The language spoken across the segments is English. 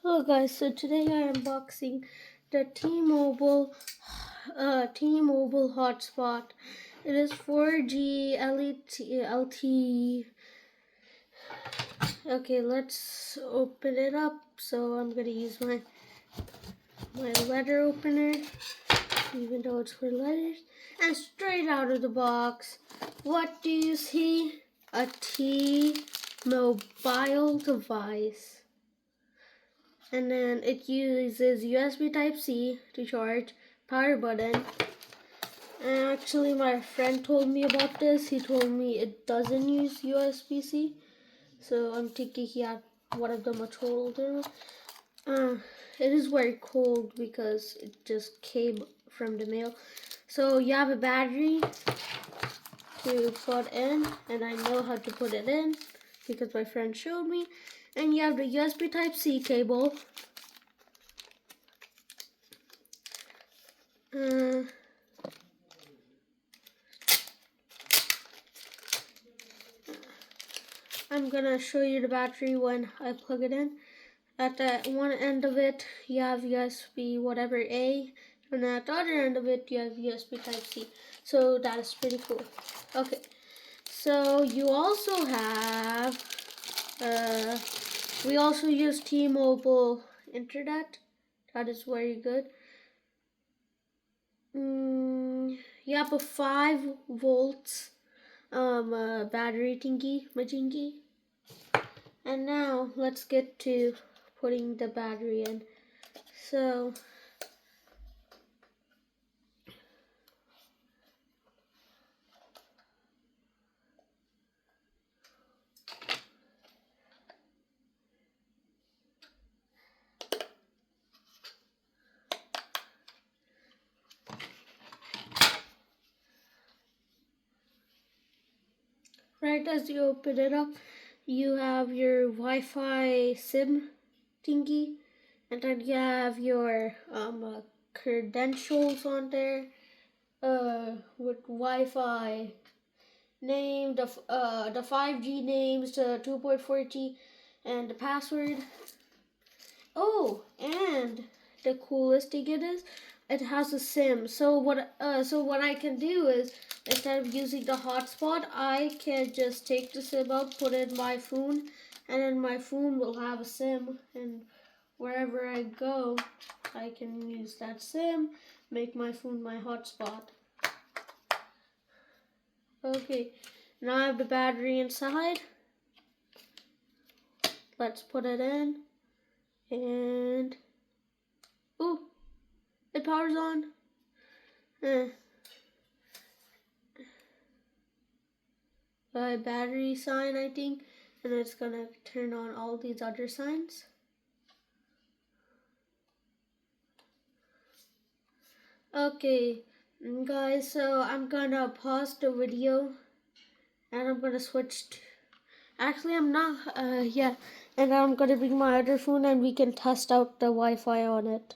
Hello guys, so today I am unboxing the T-Mobile hotspot. It is 4G LTE. Okay, let's open it up. So I'm gonna use my letter opener, even though it's for letters. And straight out of the box, what do you see? A T-Mobile device. And then it uses USB Type-C to charge, power button. And actually my friend told me about this. He told me it doesn't use USB-C. So I'm thinking he had one of the much older. It is very cold because it just came from the mail. So you have a battery to put in, and I know how to put it in because my friend showed me. And you have the USB Type-C cable. I'm gonna show you the battery when I plug it in. At the one end of it, you have USB whatever A, and at the other end of it, you have USB Type C. So that is pretty cool. Okay, so you also have, we also use T-Mobile internet. That is very good. You have a 5 volts battery thingy, majingy. And now let's get to putting the battery in. So right as you open it up, you have your Wi-Fi SIM thingy, and then you have your credentials on there with Wi-Fi name, the 5G names, the 2.4G, and the password. Oh, and the coolest thing it has a SIM. So what I can do is, instead of using the hotspot, I can just take the SIM out, put it in my phone, and then my phone will have a SIM, and wherever I go, I can use that SIM, make my phone my hotspot. Okay, now I have the battery inside. Let's put it in, and ooh, it powers on. Battery sign, I think, and it's gonna turn on all these other signs. Okay, guys, so I'm gonna pause the video and I'm gonna switch to, actually I'm not, yeah, and I'm gonna bring my other phone and we can test out the Wi-Fi on it.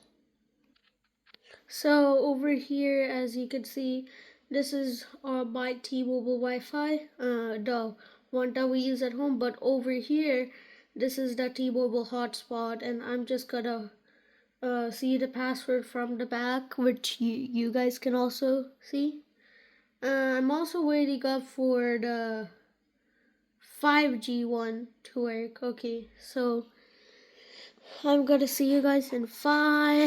So over here, as you can see, this is my T-Mobile Wi-Fi, the one that we use at home. But over here, this is the T-Mobile hotspot, and I'm just gonna see the password from the back, which you guys can also see. I'm also waiting up for the 5G one to work. Okay, so I'm gonna see you guys in 5